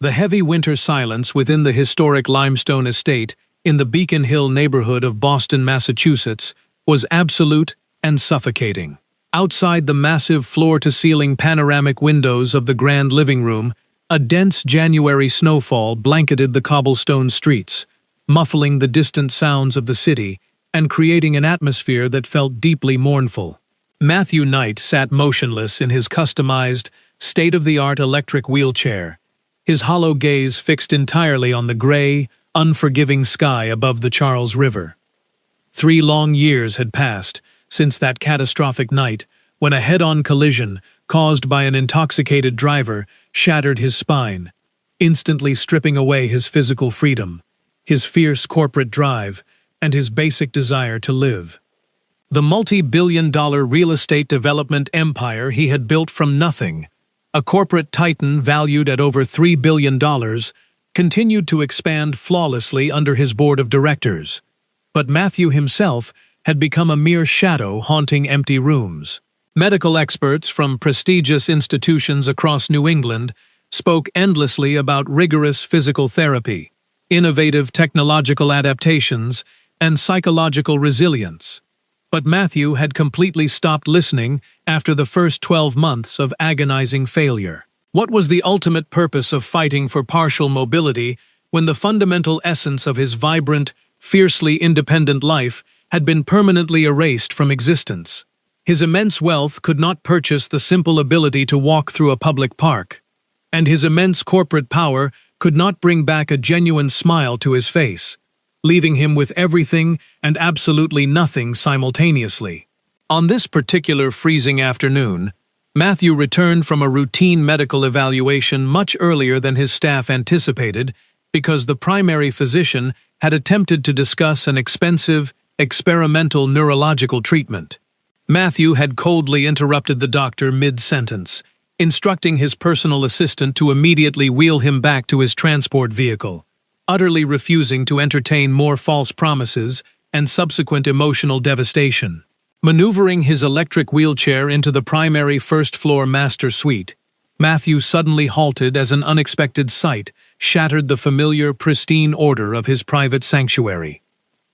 The heavy winter silence within the historic limestone estate in the Beacon Hill neighborhood of Boston, Massachusetts, was absolute and suffocating. Outside the massive floor-to-ceiling panoramic windows of the grand living room, a dense January snowfall blanketed the cobblestone streets, muffling the distant sounds of the city and creating an atmosphere that felt deeply mournful. Matthew Knight sat motionless in his customized, state-of-the-art electric wheelchair, his hollow gaze fixed entirely on the gray, unforgiving sky above the Charles River. 3 long years had passed since that catastrophic night when a head-on collision caused by an intoxicated driver shattered his spine, instantly stripping away his physical freedom, his fierce corporate drive, and his basic desire to live. The multi-billion-dollar real estate development empire he had built from nothing, a corporate titan valued at over $3 billion, continued to expand flawlessly under his board of directors. But Matthew himself had become a mere shadow haunting empty rooms. Medical experts from prestigious institutions across New England spoke endlessly about rigorous physical therapy, innovative technological adaptations, and psychological resilience. But Matthew had completely stopped listening after the first 12 months of agonizing failure. What was the ultimate purpose of fighting for partial mobility when the fundamental essence of his vibrant, fiercely independent life had been permanently erased from existence? His immense wealth could not purchase the simple ability to walk through a public park, and his immense corporate power could not bring back a genuine smile to his face, leaving him with everything and absolutely nothing simultaneously. On this particular freezing afternoon, Matthew returned from a routine medical evaluation much earlier than his staff anticipated because the primary physician had attempted to discuss an expensive, experimental neurological treatment. Matthew had coldly interrupted the doctor mid-sentence, instructing his personal assistant to immediately wheel him back to his transport vehicle, utterly refusing to entertain more false promises and subsequent emotional devastation. Maneuvering his electric wheelchair into the primary first-floor master suite, Matthew suddenly halted as an unexpected sight shattered the familiar, pristine order of his private sanctuary.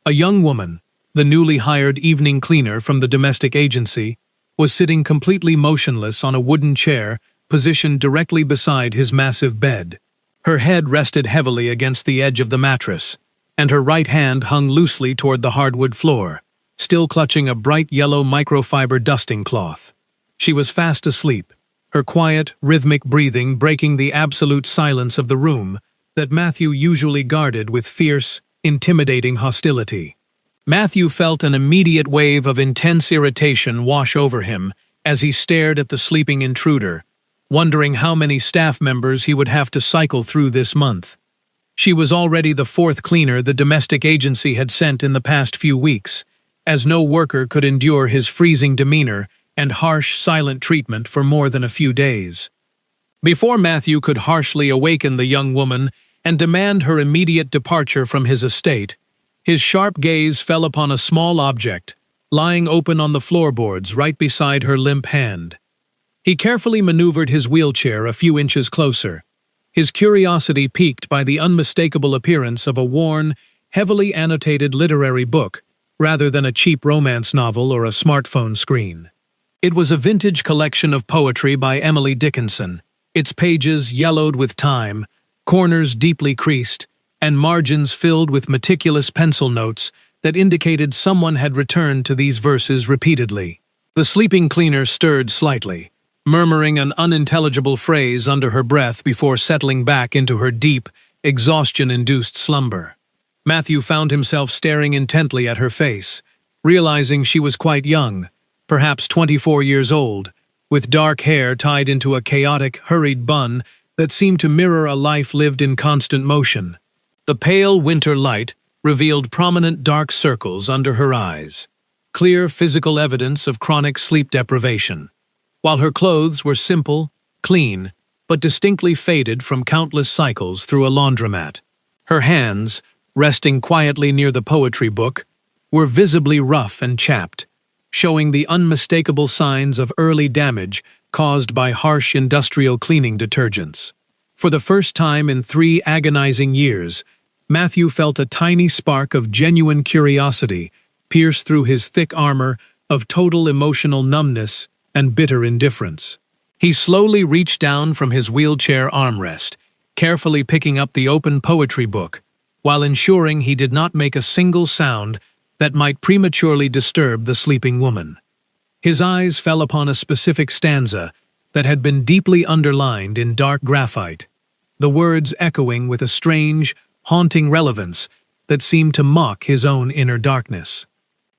A young woman, the newly hired evening cleaner from the domestic agency, was sitting completely motionless on a wooden chair positioned directly beside his massive bed. Her head rested heavily against the edge of the mattress, and her right hand hung loosely toward the hardwood floor, still clutching a bright yellow microfiber dusting cloth. She was fast asleep, her quiet, rhythmic breathing breaking the absolute silence of the room that Matthew usually guarded with fierce, intimidating hostility. Matthew felt an immediate wave of intense irritation wash over him as he stared at the sleeping intruder, wondering how many staff members he would have to cycle through this month. She was already the 4th cleaner the domestic agency had sent in the past few weeks, as no worker could endure his freezing demeanor and harsh, silent treatment for more than a few days. Before Matthew could harshly awaken the young woman and demand her immediate departure from his estate, his sharp gaze fell upon a small object, lying open on the floorboards right beside her limp hand. He carefully maneuvered his wheelchair a few inches closer, his curiosity piqued by the unmistakable appearance of a worn, heavily annotated literary book, rather than a cheap romance novel or a smartphone screen. It was a vintage collection of poetry by Emily Dickinson, its pages yellowed with time, corners deeply creased, and margins filled with meticulous pencil notes that indicated someone had returned to these verses repeatedly. The sleeping cleaner stirred slightly, murmuring an unintelligible phrase under her breath before settling back into her deep, exhaustion-induced slumber. Matthew found himself staring intently at her face, realizing she was quite young, perhaps 24 years old, with dark hair tied into a chaotic, hurried bun that seemed to mirror a life lived in constant motion. The pale winter light revealed prominent dark circles under her eyes, clear physical evidence of chronic sleep deprivation, while her clothes were simple, clean, but distinctly faded from countless cycles through a laundromat. Her hands, resting quietly near the poetry book, were visibly rough and chapped, showing the unmistakable signs of early damage caused by harsh industrial cleaning detergents. For the first time in 3 agonizing years, Matthew felt a tiny spark of genuine curiosity pierce through his thick armor of total emotional numbness and bitter indifference. He slowly reached down from his wheelchair armrest, carefully picking up the open poetry book, while ensuring he did not make a single sound that might prematurely disturb the sleeping woman. His eyes fell upon a specific stanza that had been deeply underlined in dark graphite, the words echoing with a strange, haunting relevance that seemed to mock his own inner darkness.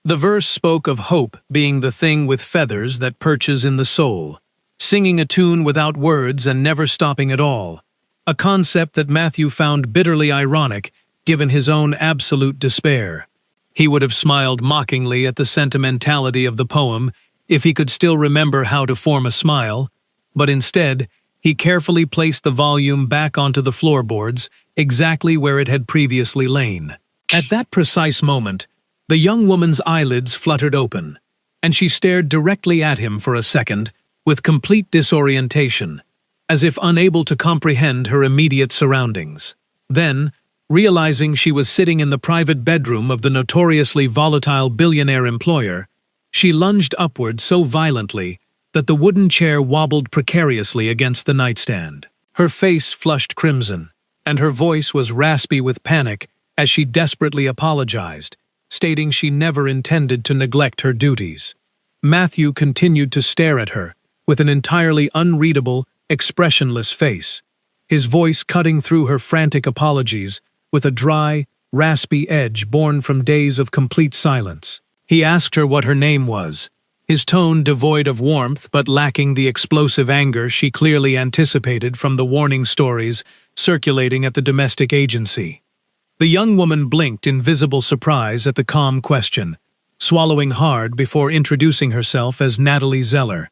The verse spoke of hope being the thing with feathers that perches in the soul, singing a tune without words and never stopping at all, a concept that Matthew found bitterly ironic given his own absolute despair. He would have smiled mockingly at the sentimentality of the poem if he could still remember how to form a smile, but instead, he carefully placed the volume back onto the floorboards, exactly where it had previously lain. At that precise moment, the young woman's eyelids fluttered open, and she stared directly at him for a second, with complete disorientation, as if unable to comprehend her immediate surroundings. Then, realizing she was sitting in the private bedroom of the notoriously volatile billionaire employer, she lunged upward so violently that the wooden chair wobbled precariously against the nightstand. Her face flushed crimson, and her voice was raspy with panic as she desperately apologized, stating she never intended to neglect her duties. Matthew continued to stare at her, with an entirely unreadable, expressionless face, his voice cutting through her frantic apologies with a dry, raspy edge born from days of complete silence. He asked her what her name was, his tone devoid of warmth but lacking the explosive anger she clearly anticipated from the warning stories circulating at the domestic agency. The young woman blinked in visible surprise at the calm question, swallowing hard before introducing herself as Natalie Zeller,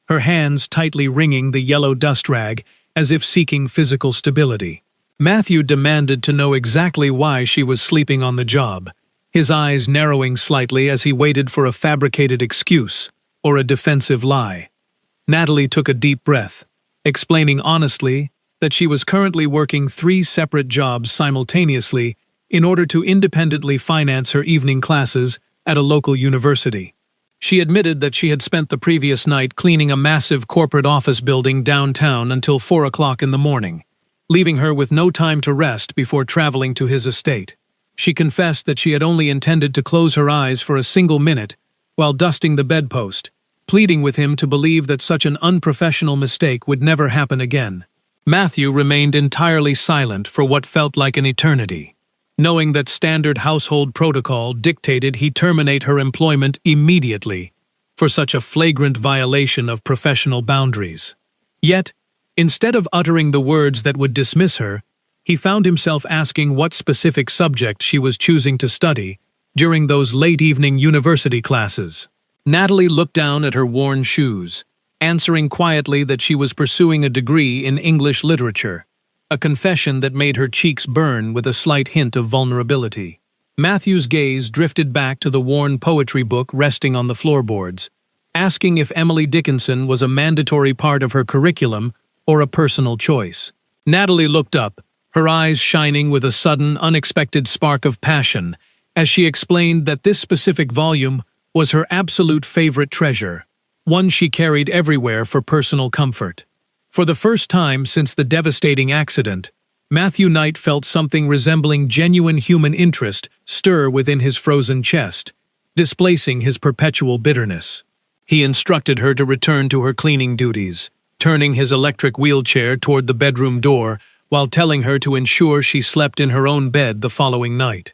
her hands tightly wringing the yellow dust rag as if seeking physical stability. Matthew demanded to know exactly why she was sleeping on the job, his eyes narrowing slightly as he waited for a fabricated excuse or a defensive lie. Natalie took a deep breath, explaining honestly that she was currently working 3 separate jobs simultaneously in order to independently finance her evening classes at a local university. She admitted that she had spent the previous night cleaning a massive corporate office building downtown until 4 o'clock in the morning, leaving her with no time to rest before traveling to his estate. She confessed that she had only intended to close her eyes for a single minute while dusting the bedpost, pleading with him to believe that such an unprofessional mistake would never happen again. Matthew remained entirely silent for what felt like an eternity, knowing that standard household protocol dictated he terminate her employment immediately for such a flagrant violation of professional boundaries. Yet, instead of uttering the words that would dismiss her, he found himself asking what specific subject she was choosing to study during those late-evening university classes. Natalie looked down at her worn shoes, answering quietly that she was pursuing a degree in English literature, a confession that made her cheeks burn with a slight hint of vulnerability. Matthew's gaze drifted back to the worn poetry book resting on the floorboards, asking if Emily Dickinson was a mandatory part of her curriculum or a personal choice. Natalie looked up, her eyes shining with a sudden, unexpected spark of passion, as she explained that this specific volume was her absolute favorite treasure, one she carried everywhere for personal comfort. For the first time since the devastating accident, Matthew Knight felt something resembling genuine human interest stir within his frozen chest, displacing his perpetual bitterness. He instructed her to return to her cleaning duties, turning his electric wheelchair toward the bedroom door while telling her to ensure she slept in her own bed the following night.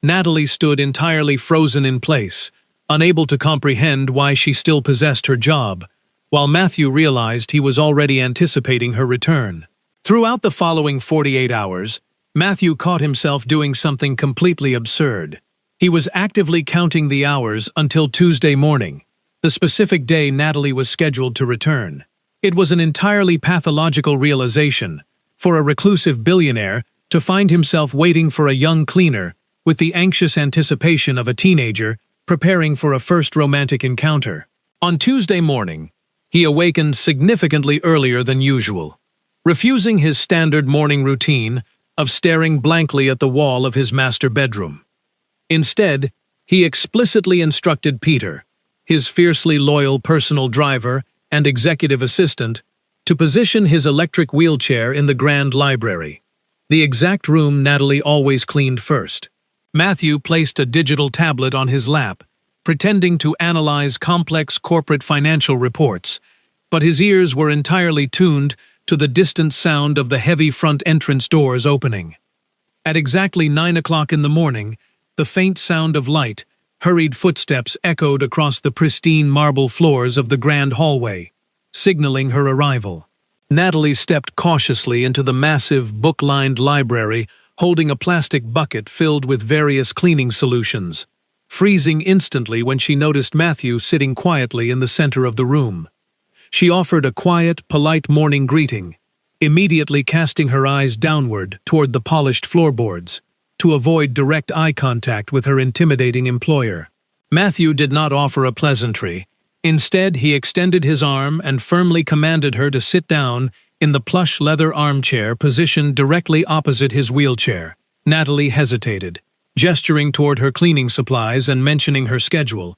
Natalie stood entirely frozen in place, unable to comprehend why she still possessed her job, while Matthew realized he was already anticipating her return. Throughout the following 48 hours, Matthew caught himself doing something completely absurd. He was actively counting the hours until Tuesday morning, the specific day Natalie was scheduled to return. It was an entirely pathological realization for a reclusive billionaire to find himself waiting for a young cleaner with the anxious anticipation of a teenager preparing for a first romantic encounter. On Tuesday morning, he awakened significantly earlier than usual, refusing his standard morning routine of staring blankly at the wall of his master bedroom. Instead, he explicitly instructed Peter, his fiercely loyal personal driver and executive assistant, to position his electric wheelchair in the grand library, the exact room Natalie always cleaned first. Matthew placed a digital tablet on his lap, pretending to analyze complex corporate financial reports, but his ears were entirely tuned to the distant sound of the heavy front entrance doors opening. At exactly 9 o'clock in the morning, the faint sound of light, hurried footsteps echoed across the pristine marble floors of the grand hallway, signaling her arrival. Natalie stepped cautiously into the massive, book-lined library, holding a plastic bucket filled with various cleaning solutions, freezing instantly when she noticed Matthew sitting quietly in the center of the room. She offered a quiet, polite morning greeting, immediately casting her eyes downward toward the polished floorboards, to avoid direct eye contact with her intimidating employer. Matthew did not offer a pleasantry. Instead, he extended his arm and firmly commanded her to sit down in the plush leather armchair positioned directly opposite his wheelchair. Natalie hesitated, gesturing toward her cleaning supplies and mentioning her schedule,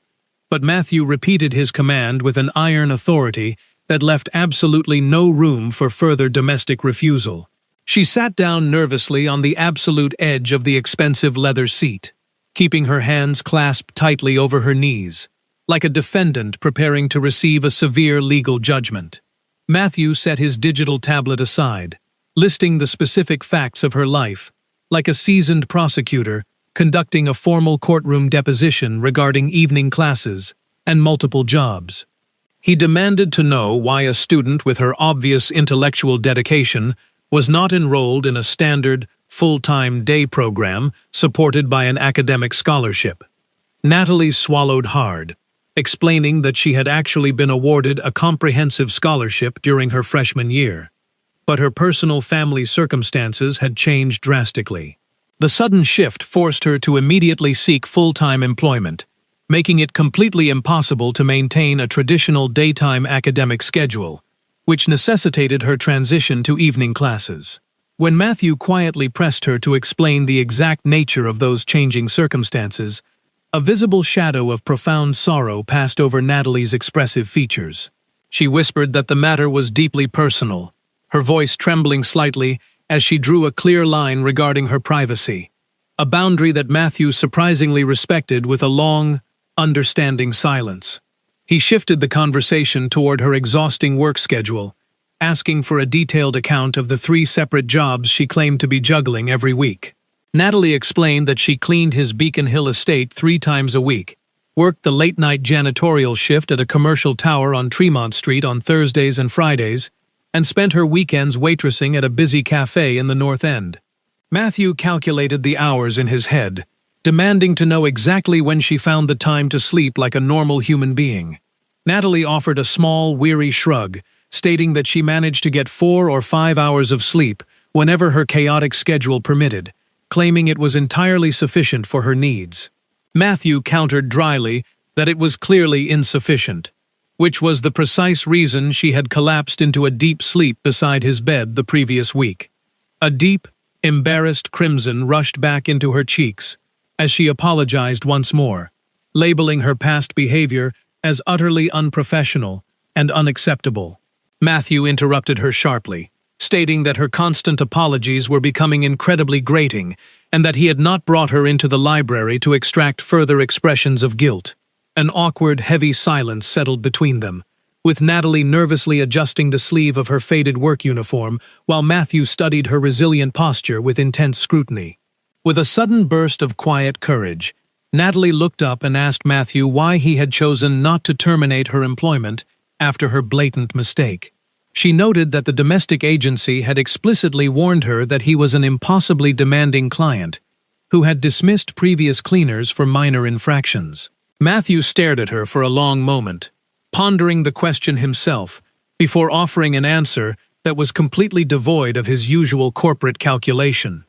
but Matthew repeated his command with an iron authority that left absolutely no room for further domestic refusal. She sat down nervously on the absolute edge of the expensive leather seat, keeping her hands clasped tightly over her knees, like a defendant preparing to receive a severe legal judgment. Matthew set his digital tablet aside, listing the specific facts of her life, like a seasoned prosecutor conducting a formal courtroom deposition regarding evening classes and multiple jobs. He demanded to know why a student with her obvious intellectual dedication was not enrolled in a standard, full-time day program supported by an academic scholarship. Natalie swallowed hard, explaining that she had actually been awarded a comprehensive scholarship during her freshman year, but her personal family circumstances had changed drastically. The sudden shift forced her to immediately seek full-time employment, making it completely impossible to maintain a traditional daytime academic schedule, which necessitated her transition to evening classes. When Matthew quietly pressed her to explain the exact nature of those changing circumstances, a visible shadow of profound sorrow passed over Natalie's expressive features. She whispered that the matter was deeply personal, her voice trembling slightly as she drew a clear line regarding her privacy, a boundary that Matthew surprisingly respected with a long, understanding silence. He shifted the conversation toward her exhausting work schedule, asking for a detailed account of the 3 separate jobs she claimed to be juggling every week. Natalie explained that she cleaned his Beacon Hill estate 3 times a week, worked the late-night janitorial shift at a commercial tower on Tremont Street on Thursdays and Fridays, and spent her weekends waitressing at a busy cafe in the North End. Matthew calculated the hours in his head, demanding to know exactly when she found the time to sleep like a normal human being. Natalie offered a small, weary shrug, stating that she managed to get 4 or 5 hours of sleep whenever her chaotic schedule permitted, claiming it was entirely sufficient for her needs. Matthew countered dryly that it was clearly insufficient, which was the precise reason she had collapsed into a deep sleep beside his bed the previous week. A deep, embarrassed crimson rushed back into her cheeks as she apologized once more, labeling her past behavior as utterly unprofessional and unacceptable. Matthew interrupted her sharply, stating that her constant apologies were becoming incredibly grating and that he had not brought her into the library to extract further expressions of guilt. An awkward, heavy silence settled between them, with Natalie nervously adjusting the sleeve of her faded work uniform while Matthew studied her resilient posture with intense scrutiny. With a sudden burst of quiet courage, Natalie looked up and asked Matthew why he had chosen not to terminate her employment after her blatant mistake. She noted that the domestic agency had explicitly warned her that he was an impossibly demanding client who had dismissed previous cleaners for minor infractions. Matthew stared at her for a long moment, pondering the question himself before offering an answer that was completely devoid of his usual corporate calculation.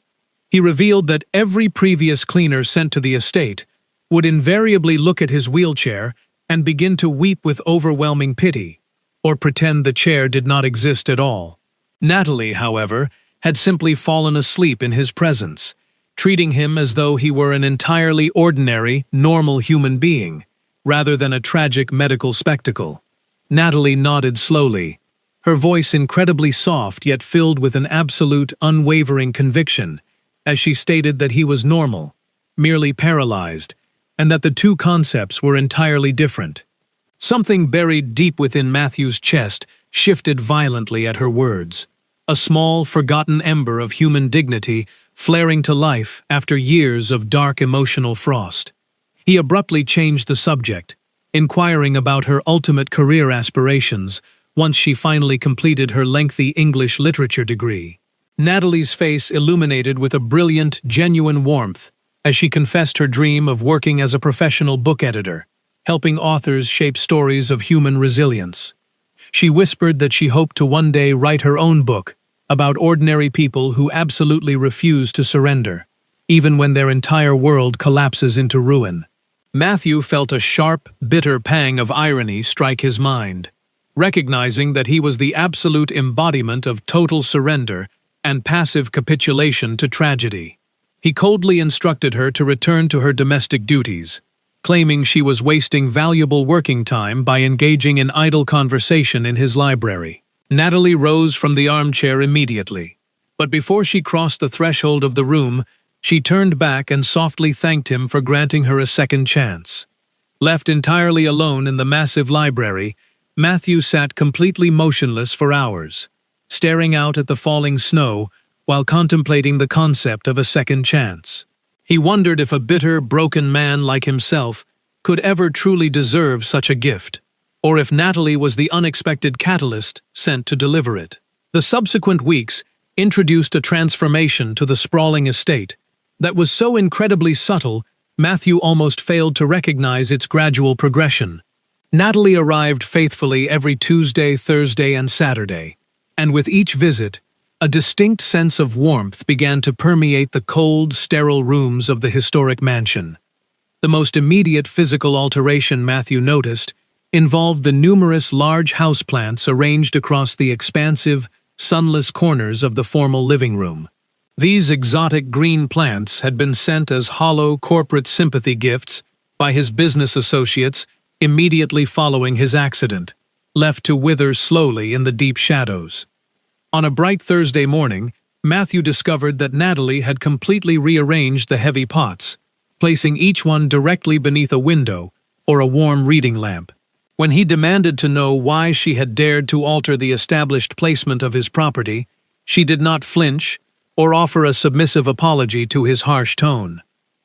He revealed that every previous cleaner sent to the estate would invariably look at his wheelchair and begin to weep with overwhelming pity, or pretend the chair did not exist at all. Natalie, however, had simply fallen asleep in his presence, treating him as though he were an entirely ordinary, normal human being, rather than a tragic medical spectacle. Natalie nodded slowly, her voice incredibly soft yet filled with an absolute, unwavering conviction, as she stated that he was normal, merely paralyzed, and that the two concepts were entirely different. Something buried deep within Matthew's chest shifted violently at her words, a small, forgotten ember of human dignity flaring to life after years of dark emotional frost. He abruptly changed the subject, inquiring about her ultimate career aspirations once she finally completed her lengthy English literature degree. Natalie's face illuminated with a brilliant, genuine warmth as she confessed her dream of working as a professional book editor, helping authors shape stories of human resilience. She whispered that she hoped to one day write her own book about ordinary people who absolutely refuse to surrender, even when their entire world collapses into ruin. Matthew felt a sharp, bitter pang of irony strike his mind, recognizing that he was the absolute embodiment of total surrender and passive capitulation to tragedy. He coldly instructed her to return to her domestic duties, claiming she was wasting valuable working time by engaging in idle conversation in his library. Natalie rose from the armchair immediately, but before she crossed the threshold of the room, she turned back and softly thanked him for granting her a second chance. Left entirely alone in the massive library, Matthew sat completely motionless for hours, staring out at the falling snow while contemplating the concept of a second chance. He wondered if a bitter, broken man like himself could ever truly deserve such a gift, or if Natalie was the unexpected catalyst sent to deliver it. The subsequent weeks introduced a transformation to the sprawling estate that was so incredibly subtle Matthew almost failed to recognize its gradual progression. Natalie arrived faithfully every Tuesday, Thursday, and Saturday, and with each visit, a distinct sense of warmth began to permeate the cold, sterile rooms of the historic mansion. The most immediate physical alteration Matthew noticed involved the numerous large houseplants arranged across the expansive, sunless corners of the formal living room. These exotic green plants had been sent as hollow corporate sympathy gifts by his business associates immediately following his accident, left to wither slowly in the deep shadows. On a bright Thursday morning, Matthew discovered that Natalie had completely rearranged the heavy pots, placing each one directly beneath a window or a warm reading lamp. When he demanded to know why she had dared to alter the established placement of his property, she did not flinch or offer a submissive apology to his harsh tone.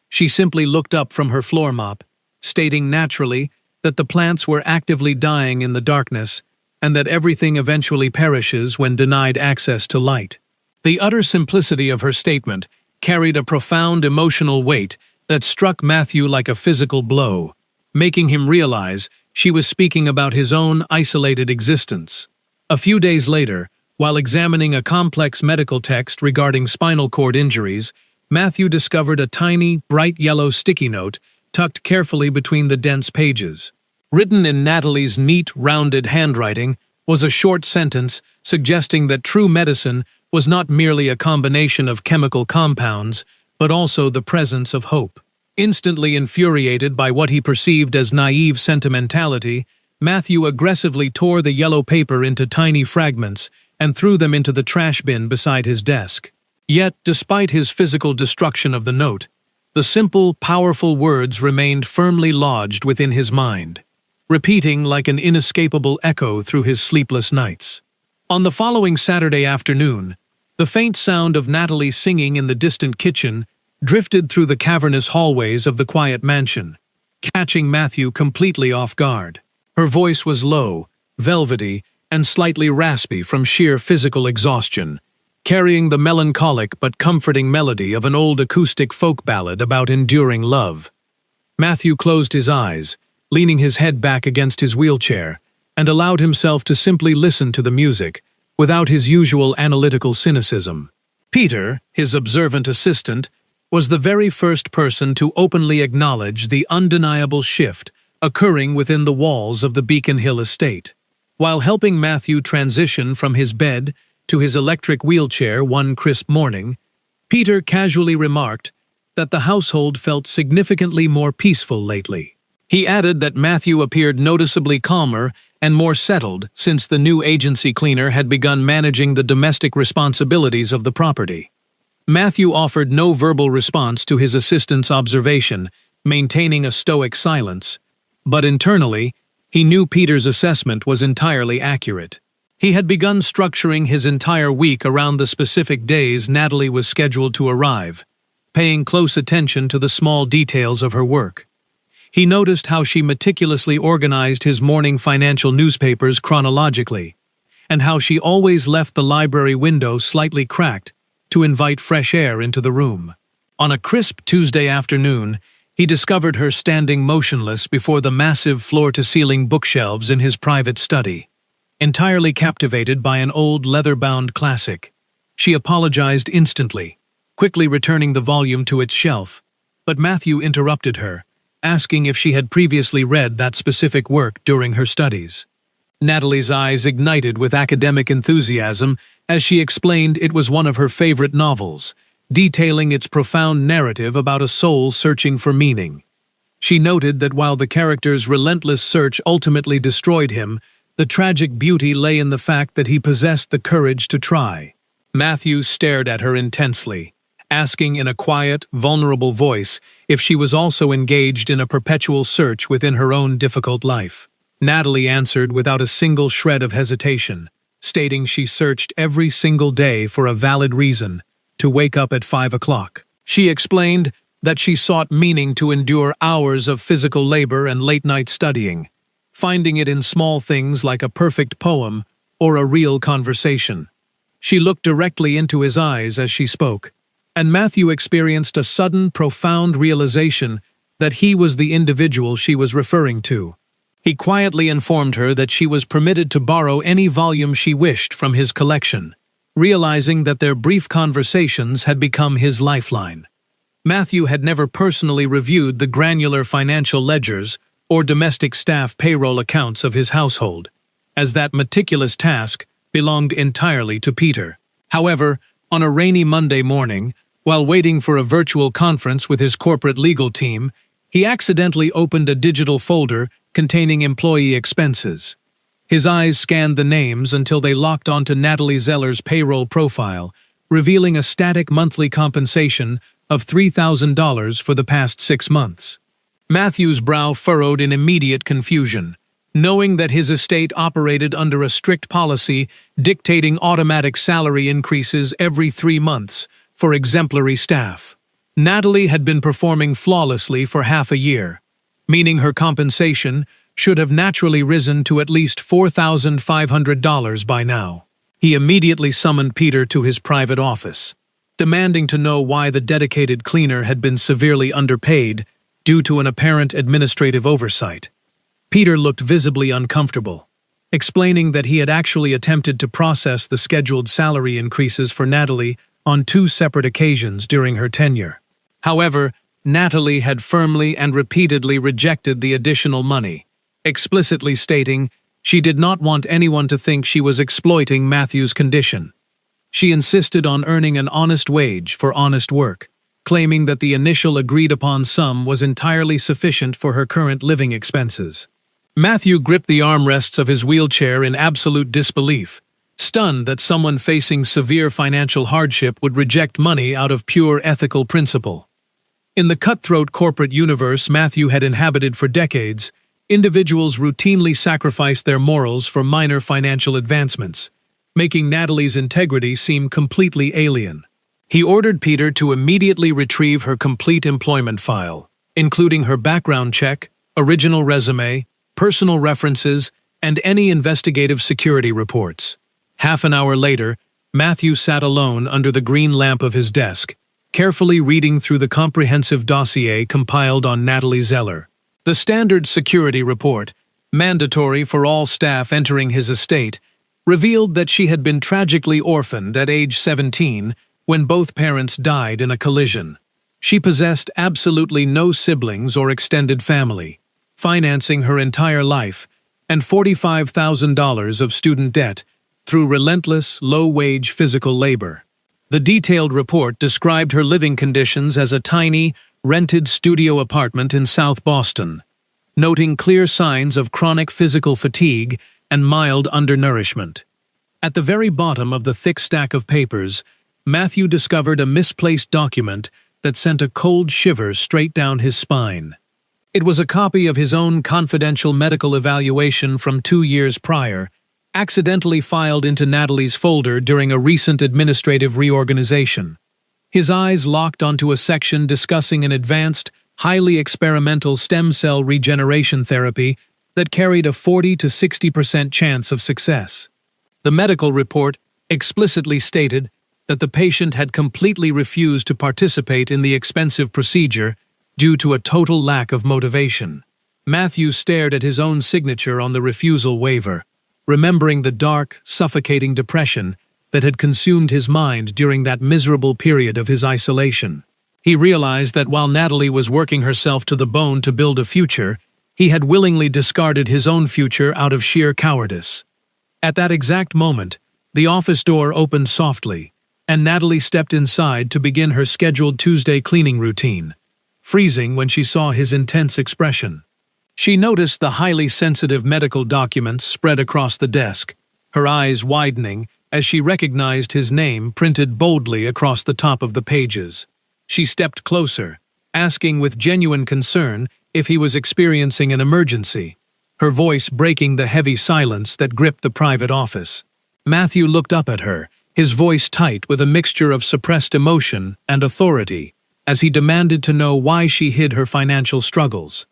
She simply looked up from her floor mop, stating naturally that the plants were actively dying in the darkness and that everything eventually perishes when denied access to light. The utter simplicity of her statement carried a profound emotional weight that struck Matthew like a physical blow, making him realize she was speaking about his own isolated existence. A few days later, while examining a complex medical text regarding spinal cord injuries, Matthew discovered a tiny, bright yellow sticky note tucked carefully between the dense pages. Written in Natalie's neat, rounded handwriting was a short sentence suggesting that true medicine was not merely a combination of chemical compounds, but also the presence of hope. Instantly infuriated by what he perceived as naive sentimentality, Matthew aggressively tore the yellow paper into tiny fragments and threw them into the trash bin beside his desk. Yet, despite his physical destruction of the note, the simple, powerful words remained firmly lodged within his mind, repeating like an inescapable echo through his sleepless nights. On the following Saturday afternoon, the faint sound of Natalie singing in the distant kitchen drifted through the cavernous hallways of the quiet mansion, catching Matthew completely off guard. Her voice was low, velvety, and slightly raspy from sheer physical exhaustion, carrying the melancholic but comforting melody of an old acoustic folk ballad about enduring love. Matthew closed his eyes, leaning his head back against his wheelchair, and allowed himself to simply listen to the music, without his usual analytical cynicism. Peter, his observant assistant, was the very first person to openly acknowledge the undeniable shift occurring within the walls of the Beacon Hill estate. While helping Matthew transition from his bed to his electric wheelchair one crisp morning, Peter casually remarked that the household felt significantly more peaceful lately. He added that Matthew appeared noticeably calmer and more settled since the new agency cleaner had begun managing the domestic responsibilities of the property. Matthew offered no verbal response to his assistant's observation, maintaining a stoic silence, but internally, he knew Peter's assessment was entirely accurate. He had begun structuring his entire week around the specific days Natalie was scheduled to arrive, paying close attention to the small details of her work. He noticed how she meticulously organized his morning financial newspapers chronologically, and how she always left the library window slightly cracked to invite fresh air into the room. On a crisp Tuesday afternoon, he discovered her standing motionless before the massive floor-to-ceiling bookshelves in his private study, entirely captivated by an old leather-bound classic. She apologized instantly, quickly returning the volume to its shelf, but Matthew interrupted her, asking if she had previously read that specific work during her studies. Natalie's eyes ignited with academic enthusiasm as she explained it was one of her favorite novels, detailing its profound narrative about a soul searching for meaning. She noted that while the character's relentless search ultimately destroyed him, the tragic beauty lay in the fact that he possessed the courage to try. Matthew stared at her intensely, asking in a quiet, vulnerable voice if she was also engaged in a perpetual search within her own difficult life. Natalie answered without a single shred of hesitation, stating she searched every single day for a valid reason to wake up at 5 o'clock. She explained that she sought meaning to endure hours of physical labor and late-night studying, finding it in small things like a perfect poem or a real conversation. She looked directly into his eyes as she spoke, and Matthew experienced a sudden, profound realization that he was the individual she was referring to. He quietly informed her that she was permitted to borrow any volume she wished from his collection, realizing that their brief conversations had become his lifeline. Matthew had never personally reviewed the granular financial ledgers or domestic staff payroll accounts of his household, as that meticulous task belonged entirely to Peter. However, on a rainy Monday morning, while waiting for a virtual conference with his corporate legal team, he accidentally opened a digital folder containing employee expenses. His eyes scanned the names until they locked onto Natalie Zeller's payroll profile, revealing a static monthly compensation of $3,000 for the past 6 months. Matthew's brow furrowed in immediate confusion, knowing that his estate operated under a strict policy dictating automatic salary increases every 3 months for exemplary staff. Natalie had been performing flawlessly for half a year, meaning her compensation should have naturally risen to at least $4,500 by now. He immediately summoned Peter to his private office, demanding to know why the dedicated cleaner had been severely underpaid due to an apparent administrative oversight. Peter looked visibly uncomfortable, explaining that he had actually attempted to process the scheduled salary increases for Natalie on 2 separate occasions during her tenure. However, Natalie had firmly and repeatedly rejected the additional money, explicitly stating she did not want anyone to think she was exploiting Matthew's condition. She insisted on earning an honest wage for honest work, claiming that the initial agreed-upon sum was entirely sufficient for her current living expenses. Matthew gripped the armrests of his wheelchair in absolute disbelief, stunned that someone facing severe financial hardship would reject money out of pure ethical principle. In the cutthroat corporate universe Matthew had inhabited for decades, individuals routinely sacrificed their morals for minor financial advancements, making Natalie's integrity seem completely alien. He ordered Peter to immediately retrieve her complete employment file, including her background check, original resume, personal references, and any investigative security reports. Half an hour later, Matthew sat alone under the green lamp of his desk, carefully reading through the comprehensive dossier compiled on Natalie Zeller. The standard security report, mandatory for all staff entering his estate, revealed that she had been tragically orphaned at age 17 when both parents died in a collision. She possessed absolutely no siblings or extended family, financing her entire life, and $45,000 of student debt, through relentless, low-wage physical labor. The detailed report described her living conditions as a tiny, rented studio apartment in South Boston, noting clear signs of chronic physical fatigue and mild undernourishment. At the very bottom of the thick stack of papers, Matthew discovered a misplaced document that sent a cold shiver straight down his spine. It was a copy of his own confidential medical evaluation from 2 years prior, accidentally filed into Natalie's folder during a recent administrative reorganization. His eyes locked onto a section discussing an advanced, highly experimental stem cell regeneration therapy that carried a 40 to 60% chance of success. The medical report explicitly stated that the patient had completely refused to participate in the expensive procedure due to a total lack of motivation. Matthew stared at his own signature on the refusal waiver, remembering the dark, suffocating depression that had consumed his mind during that miserable period of his isolation. He realized that while Natalie was working herself to the bone to build a future, he had willingly discarded his own future out of sheer cowardice. At that exact moment, the office door opened softly, and Natalie stepped inside to begin her scheduled Tuesday cleaning routine, freezing when she saw his intense expression. She noticed the highly sensitive medical documents spread across the desk, her eyes widening as she recognized his name printed boldly across the top of the pages. She stepped closer, asking with genuine concern if he was experiencing an emergency, her voice breaking the heavy silence that gripped the private office. Matthew looked up at her, his voice tight with a mixture of suppressed emotion and authority, as he demanded to know why she hid her financial struggles.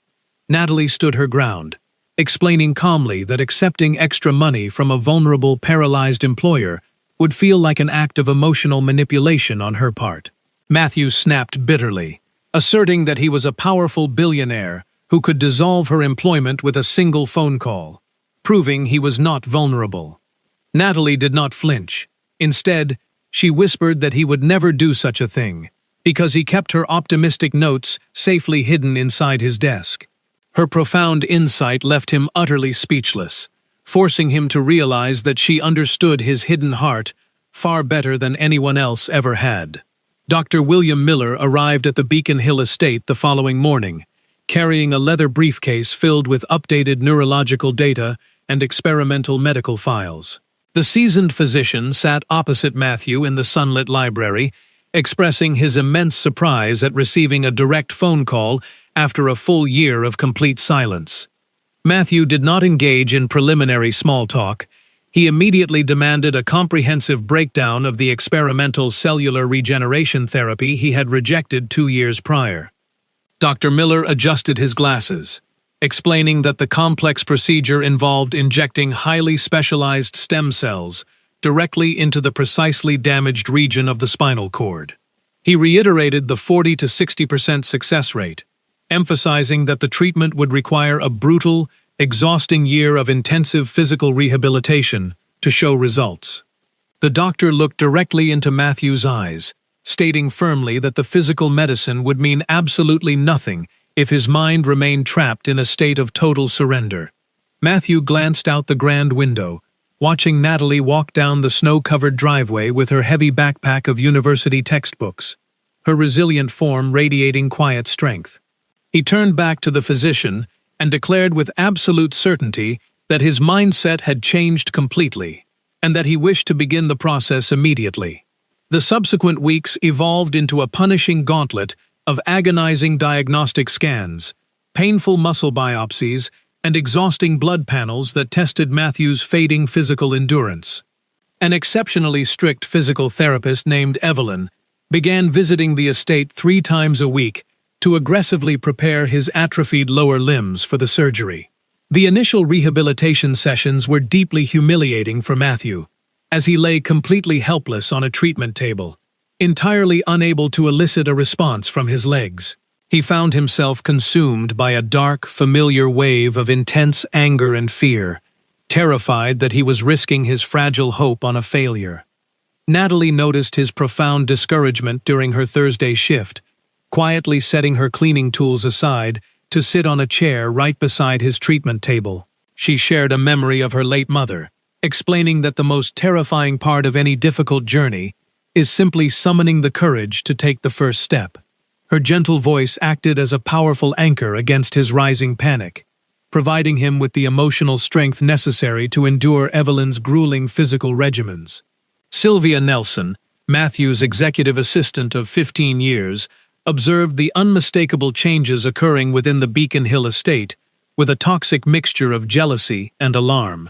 Natalie stood her ground, explaining calmly that accepting extra money from a vulnerable, paralyzed employer would feel like an act of emotional manipulation on her part. Matthew snapped bitterly, asserting that he was a powerful billionaire who could dissolve her employment with a single phone call, proving he was not vulnerable. Natalie did not flinch. Instead, she whispered that he would never do such a thing, because he kept her optimistic notes safely hidden inside his desk. Her profound insight left him utterly speechless, forcing him to realize that she understood his hidden heart far better than anyone else ever had. Dr. William Miller arrived at the Beacon Hill estate the following morning, carrying a leather briefcase filled with updated neurological data and experimental medical files. The seasoned physician sat opposite Matthew in the sunlit library, expressing his immense surprise at receiving a direct phone call after a full year of complete silence. Matthew did not engage in preliminary small talk. He immediately demanded a comprehensive breakdown of the experimental cellular regeneration therapy he had rejected 2 years prior. Dr. Miller adjusted his glasses, explaining that the complex procedure involved injecting highly specialized stem cells directly into the precisely damaged region of the spinal cord. He reiterated the 40 to 60% success rate, emphasizing that the treatment would require a brutal, exhausting year of intensive physical rehabilitation to show results. The doctor looked directly into Matthew's eyes, stating firmly that the physical medicine would mean absolutely nothing if his mind remained trapped in a state of total surrender. Matthew glanced out the grand window, watching Natalie walk down the snow-covered driveway with her heavy backpack of university textbooks, her resilient form radiating quiet strength. He turned back to the physician and declared with absolute certainty that his mindset had changed completely, and that he wished to begin the process immediately. The subsequent weeks evolved into a punishing gauntlet of agonizing diagnostic scans, painful muscle biopsies, and exhausting blood panels that tested Matthew's fading physical endurance. An exceptionally strict physical therapist named Evelyn began visiting the estate 3 times a week to aggressively prepare his atrophied lower limbs for the surgery. The initial rehabilitation sessions were deeply humiliating for Matthew, as he lay completely helpless on a treatment table, entirely unable to elicit a response from his legs. He found himself consumed by a dark, familiar wave of intense anger and fear, terrified that he was risking his fragile hope on a failure. Natalie noticed his profound discouragement during her Thursday shift, quietly setting her cleaning tools aside to sit on a chair right beside his treatment table. She shared a memory of her late mother, explaining that the most terrifying part of any difficult journey is simply summoning the courage to take the first step. Her gentle voice acted as a powerful anchor against his rising panic, providing him with the emotional strength necessary to endure Evelyn's grueling physical regimens. Sylvia Nelson, Matthew's executive assistant of 15 years, observed the unmistakable changes occurring within the Beacon Hill estate with a toxic mixture of jealousy and alarm.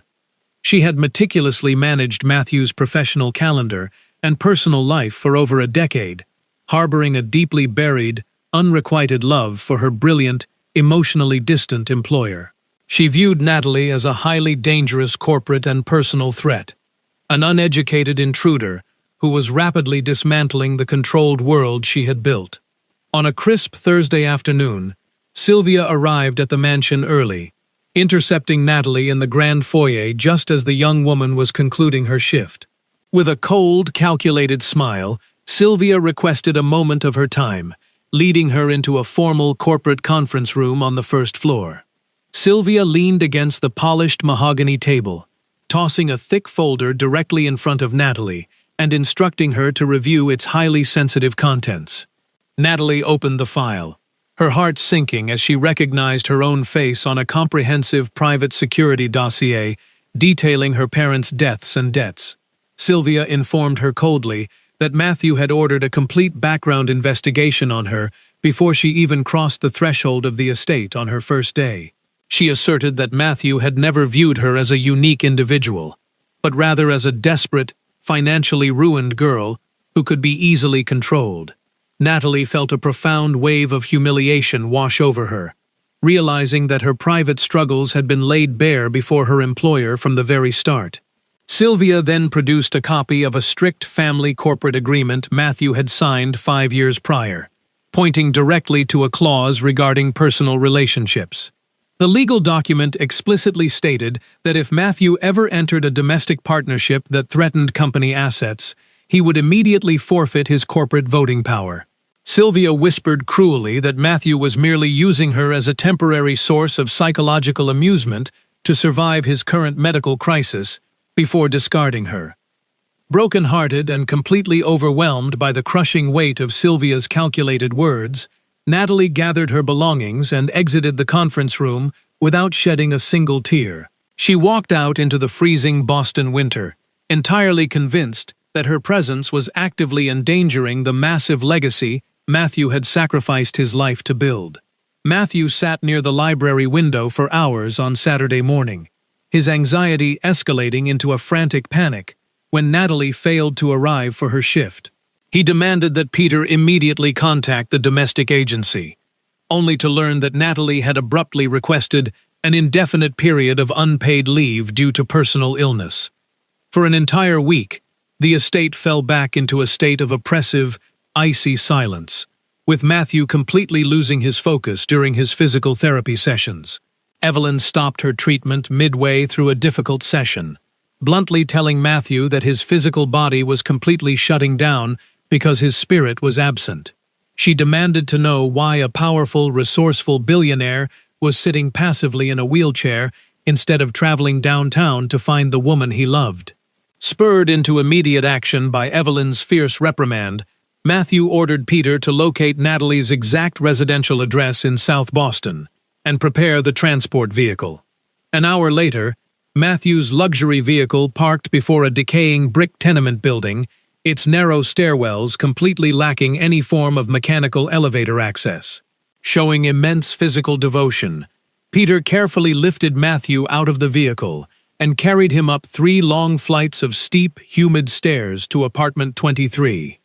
She had meticulously managed Matthew's professional calendar and personal life for over a decade, harboring a deeply buried, unrequited love for her brilliant, emotionally distant employer. She viewed Natalie as a highly dangerous corporate and personal threat, an uneducated intruder who was rapidly dismantling the controlled world she had built. On a crisp Thursday afternoon, Sylvia arrived at the mansion early, intercepting Natalie in the grand foyer just as the young woman was concluding her shift. With a cold, calculated smile, Sylvia requested a moment of her time, leading her into a formal corporate conference room on the first floor. Sylvia leaned against the polished mahogany table, tossing a thick folder directly in front of Natalie and instructing her to review its highly sensitive contents. Natalie opened the file, her heart sinking as she recognized her own face on a comprehensive private security dossier detailing her parents' deaths and debts. Sylvia informed her coldly that Matthew had ordered a complete background investigation on her before she even crossed the threshold of the estate on her first day. She asserted that Matthew had never viewed her as a unique individual, but rather as a desperate, financially ruined girl who could be easily controlled. Natalie felt a profound wave of humiliation wash over her, realizing that her private struggles had been laid bare before her employer from the very start. Sylvia then produced a copy of a strict family corporate agreement Matthew had signed 5 years prior, pointing directly to a clause regarding personal relationships. The legal document explicitly stated that if Matthew ever entered a domestic partnership that threatened company assets, he would immediately forfeit his corporate voting power. Sylvia whispered cruelly that Matthew was merely using her as a temporary source of psychological amusement to survive his current medical crisis before discarding her. Broken-hearted and completely overwhelmed by the crushing weight of Sylvia's calculated words, Natalie gathered her belongings and exited the conference room without shedding a single tear. She walked out into the freezing Boston winter, entirely convinced that her presence was actively endangering the massive legacy Matthew had sacrificed his life to build. Matthew sat near the library window for hours on Saturday morning, his anxiety escalating into a frantic panic when Natalie failed to arrive for her shift. He demanded that Peter immediately contact the domestic agency, only to learn that Natalie had abruptly requested an indefinite period of unpaid leave due to personal illness. For an entire week, the estate fell back into a state of oppressive, icy silence, with Matthew completely losing his focus during his physical therapy sessions. Evelyn stopped her treatment midway through a difficult session, bluntly telling Matthew that his physical body was completely shutting down because his spirit was absent. She demanded to know why a powerful, resourceful billionaire was sitting passively in a wheelchair instead of traveling downtown to find the woman he loved. Spurred into immediate action by Evelyn's fierce reprimand, Matthew ordered Peter to locate Natalie's exact residential address in South Boston and prepare the transport vehicle. An hour later, Matthew's luxury vehicle parked before a decaying brick tenement building, its narrow stairwells completely lacking any form of mechanical elevator access. Showing immense physical devotion, Peter carefully lifted Matthew out of the vehicle and carried him up 3 long flights of steep, humid stairs to apartment 23.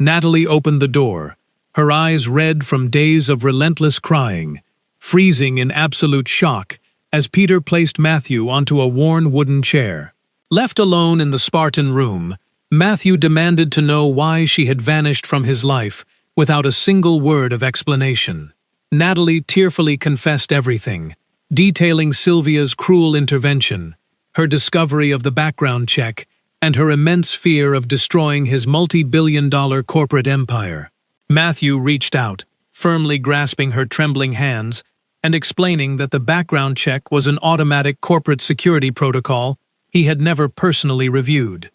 Natalie opened the door, her eyes red from days of relentless crying, freezing in absolute shock as Peter placed Matthew onto a worn wooden chair. Left alone in the Spartan room, Matthew demanded to know why she had vanished from his life without a single word of explanation. Natalie tearfully confessed everything, detailing Sylvia's cruel intervention, her discovery of the background check, and her immense fear of destroying his multi-billion-dollar corporate empire. Matthew reached out, firmly grasping her trembling hands and explaining that the background check was an automatic corporate security protocol he had never personally reviewed.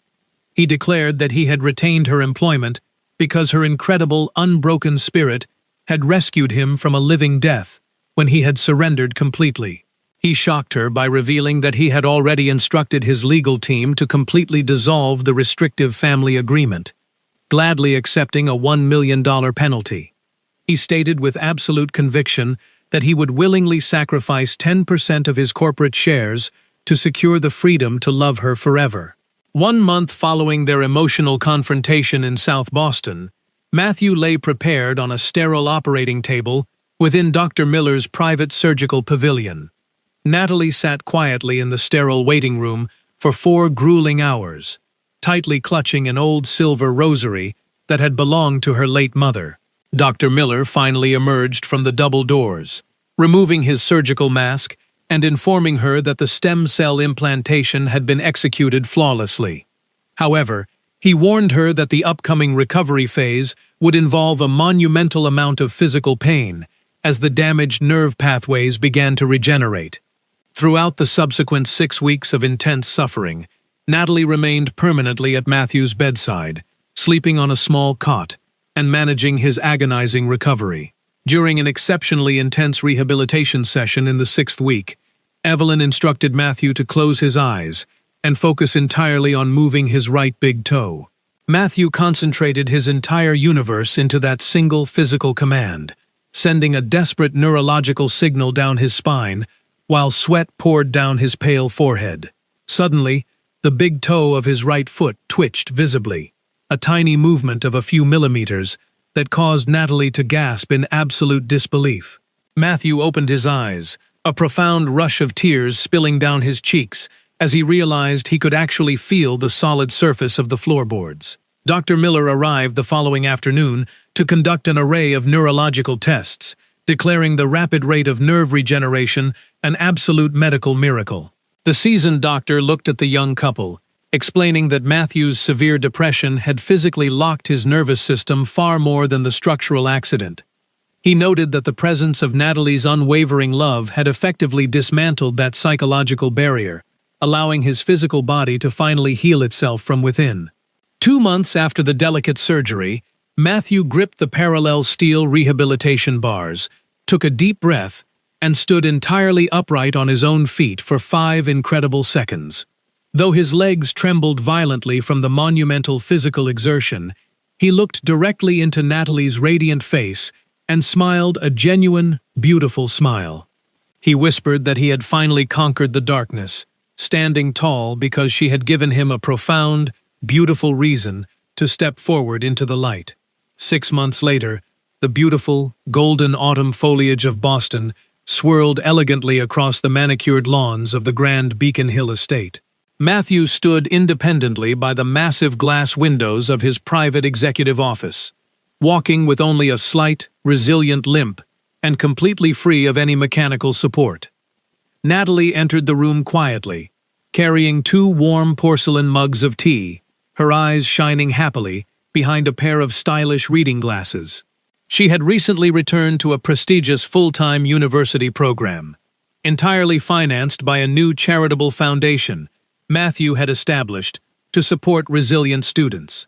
He declared that he had retained her employment because her incredible, unbroken spirit had rescued him from a living death when he had surrendered completely. He shocked her by revealing that he had already instructed his legal team to completely dissolve the restrictive family agreement, gladly accepting a $1 million penalty. He stated with absolute conviction that he would willingly sacrifice 10% of his corporate shares to secure the freedom to love her forever. 1 month following their emotional confrontation in South Boston, Matthew lay prepared on a sterile operating table within Dr. Miller's private surgical pavilion. Natalie sat quietly in the sterile waiting room for 4 grueling hours, tightly clutching an old silver rosary that had belonged to her late mother. Dr. Miller finally emerged from the double doors, removing his surgical mask and informing her that the stem cell implantation had been executed flawlessly. However, he warned her that the upcoming recovery phase would involve a monumental amount of physical pain as the damaged nerve pathways began to regenerate. Throughout the subsequent 6 weeks of intense suffering, Natalie remained permanently at Matthew's bedside, sleeping on a small cot and managing his agonizing recovery. During an exceptionally intense rehabilitation session in the 6th week, Evelyn instructed Matthew to close his eyes and focus entirely on moving his right big toe. Matthew concentrated his entire universe into that single physical command, sending a desperate neurological signal down his spine while sweat poured down his pale forehead. Suddenly, the big toe of his right foot twitched visibly, a tiny movement of a few millimeters that caused Natalie to gasp in absolute disbelief. Matthew opened his eyes, a profound rush of tears spilling down his cheeks as he realized he could actually feel the solid surface of the floorboards. Dr. Miller arrived the following afternoon to conduct an array of neurological tests, declaring the rapid rate of nerve regeneration an absolute medical miracle. The seasoned doctor looked at the young couple, explaining that Matthew's severe depression had physically locked his nervous system far more than the structural accident. He noted that the presence of Natalie's unwavering love had effectively dismantled that psychological barrier, allowing his physical body to finally heal itself from within. 2 months after the delicate surgery, Matthew gripped the parallel steel rehabilitation bars, took a deep breath, and stood entirely upright on his own feet for 5 incredible seconds. Though his legs trembled violently from the monumental physical exertion, he looked directly into Natalie's radiant face and smiled a genuine, beautiful smile. He whispered that he had finally conquered the darkness, standing tall because she had given him a profound, beautiful reason to step forward into the light. 6 months later, the beautiful, golden autumn foliage of Boston swirled elegantly across the manicured lawns of the grand Beacon Hill estate. Matthew stood independently by the massive glass windows of his private executive office, walking with only a slight, resilient limp and completely free of any mechanical support. Natalie entered the room quietly, carrying 2 warm porcelain mugs of tea, her eyes shining happily behind a pair of stylish reading glasses. She had recently returned to a prestigious full-time university program, entirely financed by a new charitable foundation Matthew had established to support resilient students.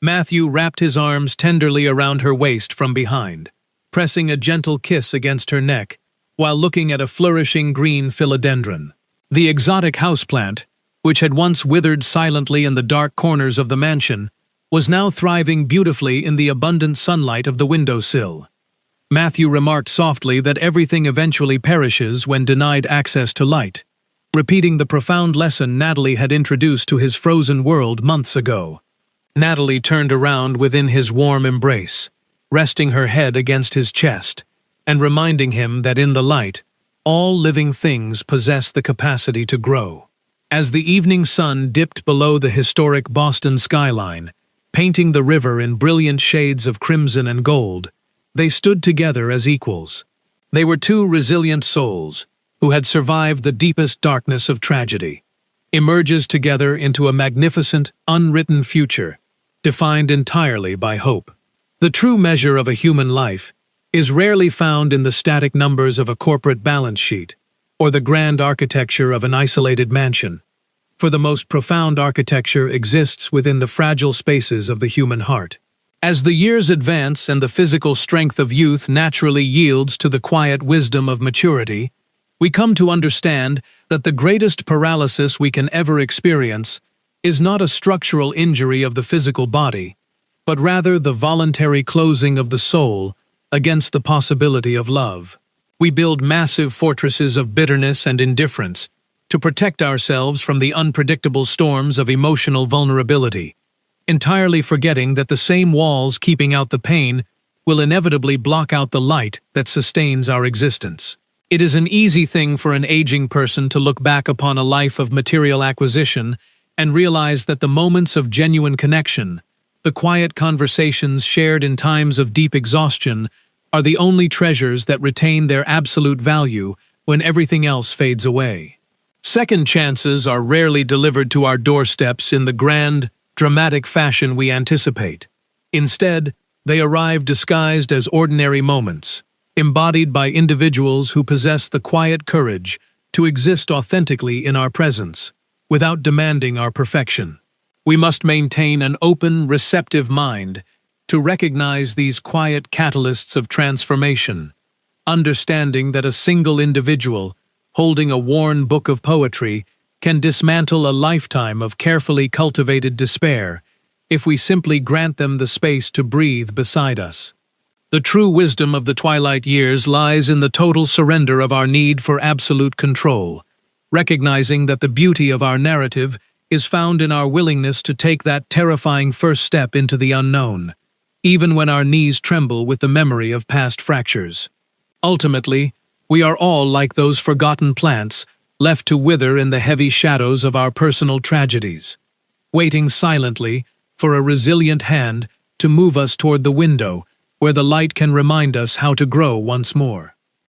Matthew wrapped his arms tenderly around her waist from behind, pressing a gentle kiss against her neck while looking at a flourishing green philodendron. The exotic houseplant, which had once withered silently in the dark corners of the mansion, was now thriving beautifully in the abundant sunlight of the windowsill. Matthew remarked softly that everything eventually perishes when denied access to light, repeating the profound lesson Natalie had introduced to his frozen world months ago. Natalie turned around within his warm embrace, resting her head against his chest, and reminding him that in the light, all living things possess the capacity to grow. As the evening sun dipped below the historic Boston skyline, painting the river in brilliant shades of crimson and gold, they stood together as equals. They were 2 resilient souls who had survived the deepest darkness of tragedy, emerges together into a magnificent, unwritten future, defined entirely by hope. The true measure of a human life is rarely found in the static numbers of a corporate balance sheet or the grand architecture of an isolated mansion. for the most profound architecture exists within the fragile spaces of the human heart. As the years advance and the physical strength of youth naturally yields to the quiet wisdom of maturity, we come to understand that the greatest paralysis we can ever experience is not a structural injury of the physical body, but rather the voluntary closing of the soul against the possibility of love. We build massive fortresses of bitterness and indifference to protect ourselves from the unpredictable storms of emotional vulnerability, entirely forgetting that the same walls keeping out the pain will inevitably block out the light that sustains our existence. It is an easy thing for an aging person to look back upon a life of material acquisition and realize that the moments of genuine connection, the quiet conversations shared in times of deep exhaustion, are the only treasures that retain their absolute value when everything else fades away. Second chances are rarely delivered to our doorsteps in the grand, dramatic fashion we anticipate. Instead, they arrive disguised as ordinary moments, embodied by individuals who possess the quiet courage to exist authentically in our presence, without demanding our perfection. We must maintain an open, receptive mind to recognize these quiet catalysts of transformation, understanding that a single individual, holding a worn book of poetry, can dismantle a lifetime of carefully cultivated despair if we simply grant them the space to breathe beside us. The true wisdom of the twilight years lies in the total surrender of our need for absolute control, recognizing that the beauty of our narrative is found in our willingness to take that terrifying first step into the unknown, even when our knees tremble with the memory of past fractures. Ultimately, we are all like those forgotten plants left to wither in the heavy shadows of our personal tragedies, waiting silently for a resilient hand to move us toward the window where the light can remind us how to grow once more.